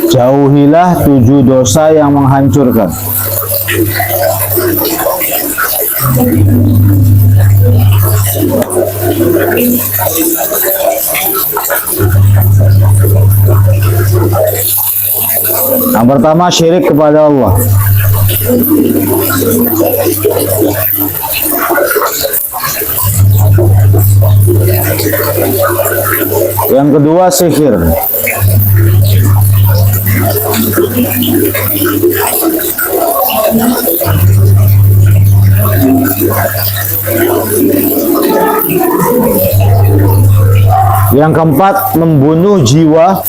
Jauhilah 7 dosa yang menghancurkan. Yang pertama, syirik kepada Allah. Yang kedua, sihir. Yang keempat, membunuh jiwa.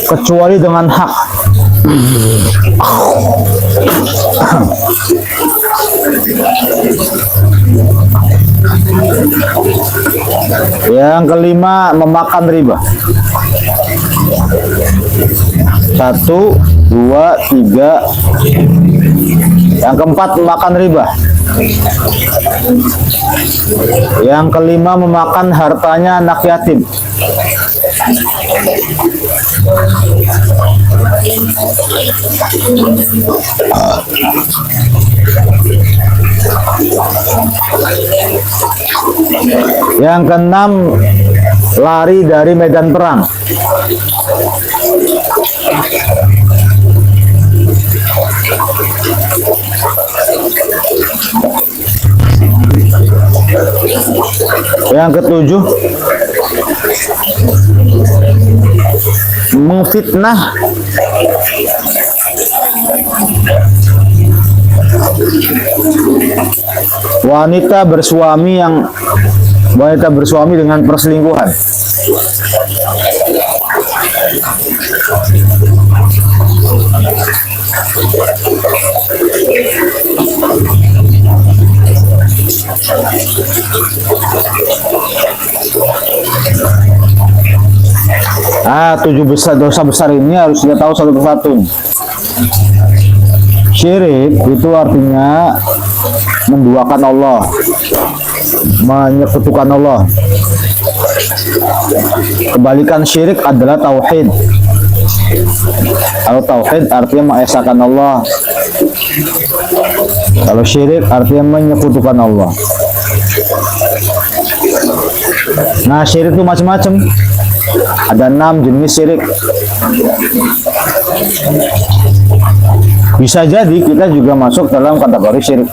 Kecuali dengan hak. Yang kelima, memakan riba. 1, 2, 3. Yang keempat, memakan riba. Yang kelima, memakan hartanya anak yatim. Yang keenam, lari dari medan perang. Yang ketujuh, mengfitnah wanita bersuami dengan perselingkuhan. Dosa besar ini harus kita tahu satu persatu. Syirik itu artinya menduakan Allah, menyekutukan Allah. Kebalikan syirik adalah tauhid. Kalau tauhid artinya mengesahkan Allah. Kalau syirik artinya menyekutukan Allah. Nah, syirik itu macam-macam. Ada 6 jenis syirik. Bisa jadi kita juga masuk dalam kategori syirik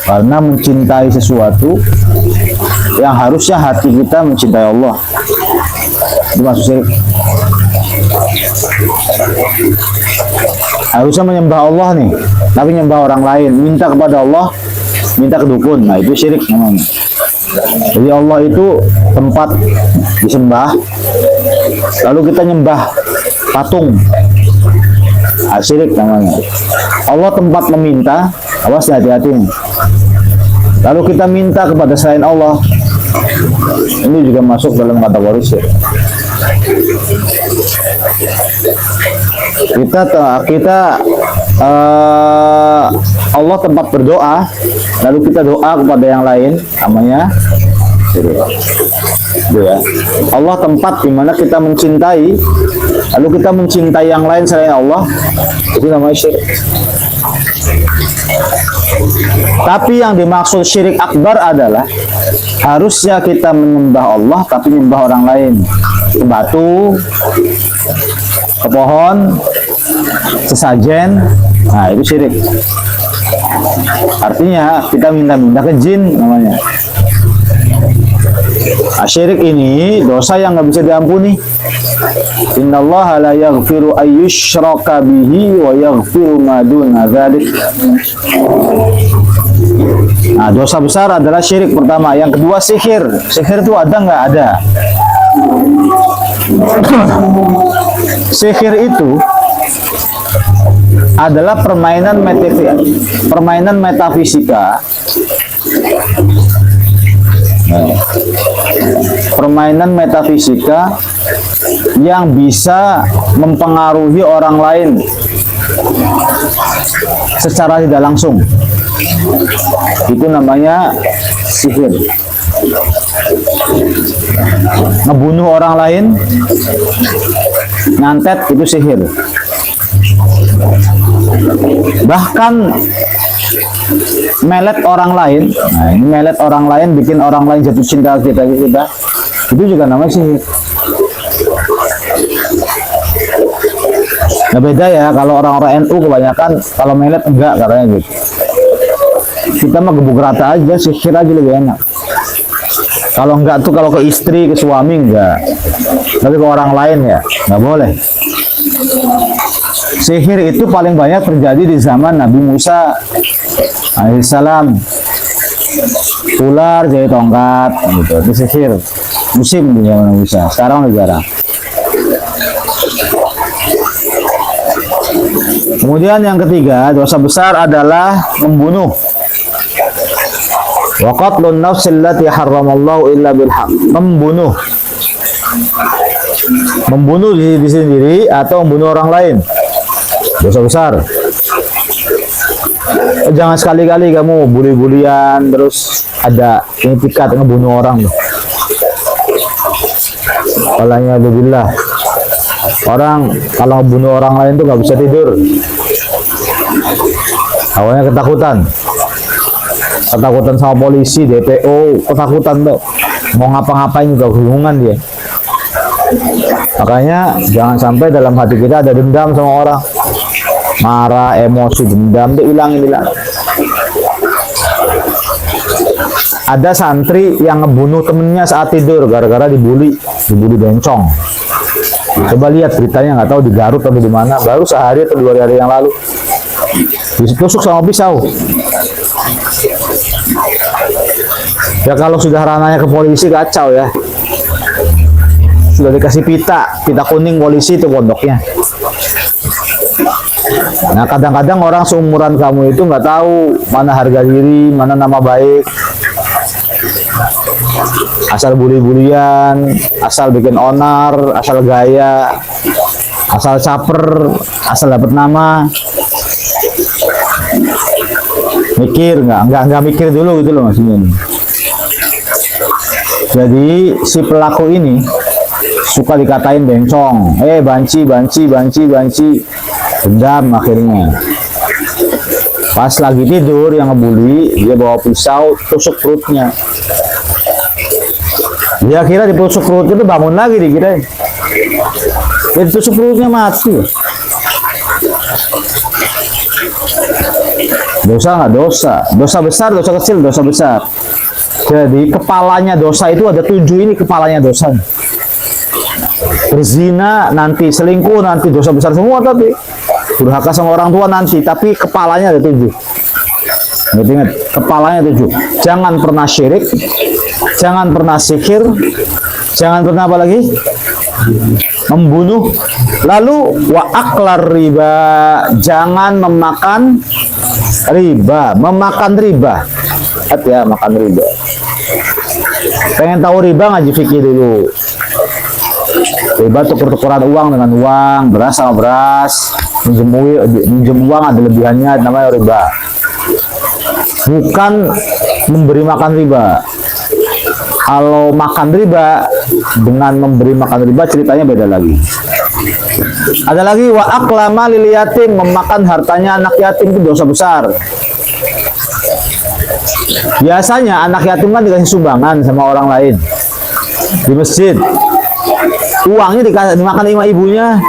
karena mencintai sesuatu yang harusnya hati kita mencintai Allah. Itu masuk syirik. Harusnya menyembah Allah nih, tapi menyembah orang lain, minta kepada Allah, minta ke dukun. Nah, itu syirik namanya. Jadi Allah itu tempat disembah, lalu kita nyembah patung. Syirik namanya. Allah tempat meminta, awas hati-hati. Lalu kita minta kepada selain Allah, ini juga masuk dalam kategori syirik. Allah tempat berdoa, lalu kita doa kepada yang lain, namanya syirik. Ya. Allah tempat di mana kita mencintai, lalu kita mencintai yang lain selain Allah, itu namanya syirik. Tapi yang dimaksud syirik akbar adalah harusnya kita menyembah Allah tapi menyembah orang lain, ke batu, ke pohon, sesajen. Nah, itu syirik. Artinya kita minta-minta ke jin namanya. Syirik ini dosa yang nggak bisa diampuni. Innallaha la yaghfiru ayyushraka bihi wa yaghfiru ma duna dzalik. Nah, dosa besar adalah syirik pertama. Yang kedua, sihir. Sihir itu ada nggak? Ada. Sihir itu adalah permainan metafisika. Permainan metafisika yang bisa mempengaruhi orang lain secara tidak langsung. Itu namanya sihir. ngebunuh orang lain, nyantet itu sihir. Bahkan melet orang lain, nah ini melet orang lain, bikin orang lain jatuh cinta kita, itu juga namanya sihir. Nah beda ya, kalau orang-orang NU kebanyakan kalau melet enggak katanya gitu. Kita mah gebuk rata aja, sihir aja lebih enak. Kalau enggak tuh kalau ke istri, ke suami enggak. Tapi ke orang lain ya nggak boleh. Sihir itu paling banyak terjadi di zaman Nabi Musa alaihissalam. Ular jadi tongkat gitu, itu sihir. Musim di zaman Nabi Musa. Sekarang udah jarang. Kemudian yang ketiga, dosa besar adalah membunuh. Wa qatlun nafsil lati harramallahu illa bil haqq. Membunuh. Membunuh diri sendiri atau membunuh orang lain. Dosa besar. Jangan sekali-kali kamu bully-bulian terus ada etikat ngebunuh orang. Wala'iyadzubillah. Orang kalau bunuh orang lain tuh nggak bisa tidur, awalnya ketakutan sama polisi, DPO, ketakutan tuh, mau ngapa-ngapain juga kebingungan dia. Makanya jangan sampai dalam hati kita ada dendam sama orang, marah, emosi, dendam tuh hilangin. Ada santri yang ngebunuh temennya saat tidur gara-gara dibully bencong. Coba lihat beritanya, nggak tahu di Garut atau di mana, baru sehari atau 2 hari yang lalu ditusuk sama pisau. Ya kalau sudah ranahnya ke polisi kacau ya. Sudah dikasih pita kuning polisi itu pondoknya. Nah kadang-kadang orang seumuran kamu itu nggak tahu mana harga diri, mana nama baik. Asal bully-bulian, asal bikin onar, asal gaya, asal caper, asal dapat nama. Mikir nggak mikir dulu gitu loh maksudnya. Jadi si pelaku ini suka dikatain bencong, banci, dendam akhirnya. Pas lagi tidur yang ngebully, dia bawa pisau tusuk perutnya. Dia kira ditusuk perutnya itu bangun lagi dikira. Dia ditusuk perutnya mati. Dosa nggak dosa? Dosa besar, dosa kecil, dosa besar. Jadi kepalanya dosa itu ada 7 ini kepalanya dosa. Berzina nanti, selingkuh nanti, dosa besar semua tapi. Durhaka sama orang tua nanti, tapi kepalanya ada 7. Ingat, kepalanya 7. Jangan pernah syirik, jangan pernah sihir, jangan pernah apa lagi? Membunuh. Lalu wa aklar riba, jangan memakan riba, ya makan riba. Pengen tahu riba, ngaji fikih dulu. Riba tuker-tukeran uang dengan uang, beras sama beras, minjem uang ada lebihannya, namanya riba. Bukan memberi makan riba. Kalau makan riba dengan memberi makan riba ceritanya beda lagi. Ada lagi wa aklama lil yatim, memakan hartanya anak yatim itu dosa besar. Biasanya anak yatim kan dikasih sumbangan sama orang lain di masjid. Uangnya dimakan sama ibunya,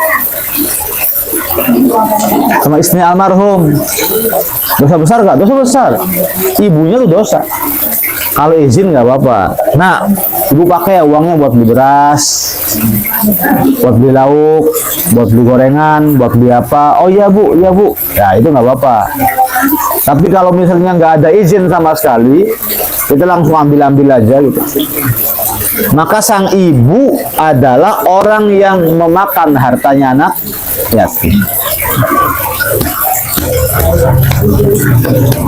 sama istri almarhum. Dosa besar nggak? Dosa besar. Ibunya tuh dosa. Kalau izin nggak apa-apa. Nah, ibu pakai uangnya buat beli beras, buat beli lauk, buat beli gorengan, buat beli apa. Oh iya bu, iya bu. Ya itu nggak apa-apa. Tapi kalau misalnya nggak ada izin sama sekali, kita langsung ambil aja gitu. Maka sang ibu adalah orang yang memakan hartanya anak yatim.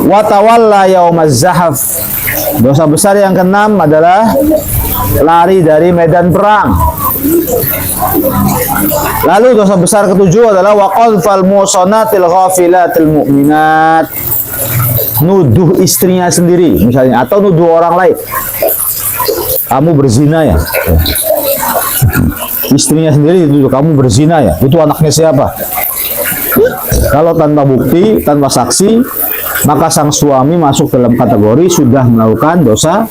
Wa tawalla yaumaz zahaf. Dosa besar yang keenam adalah lari dari medan perang. Lalu dosa besar ketujuh adalah wa qadfal muhsanatil ghafilatil mu'minat. Nuduh istrinya sendiri misalnya atau nuduh orang lain. kamu berzina ya. Istrinya sendiri itu, kamu berzina ya. Itu anaknya siapa? Kalau tanpa bukti, tanpa saksi, maka sang suami masuk dalam kategori sudah melakukan dosa.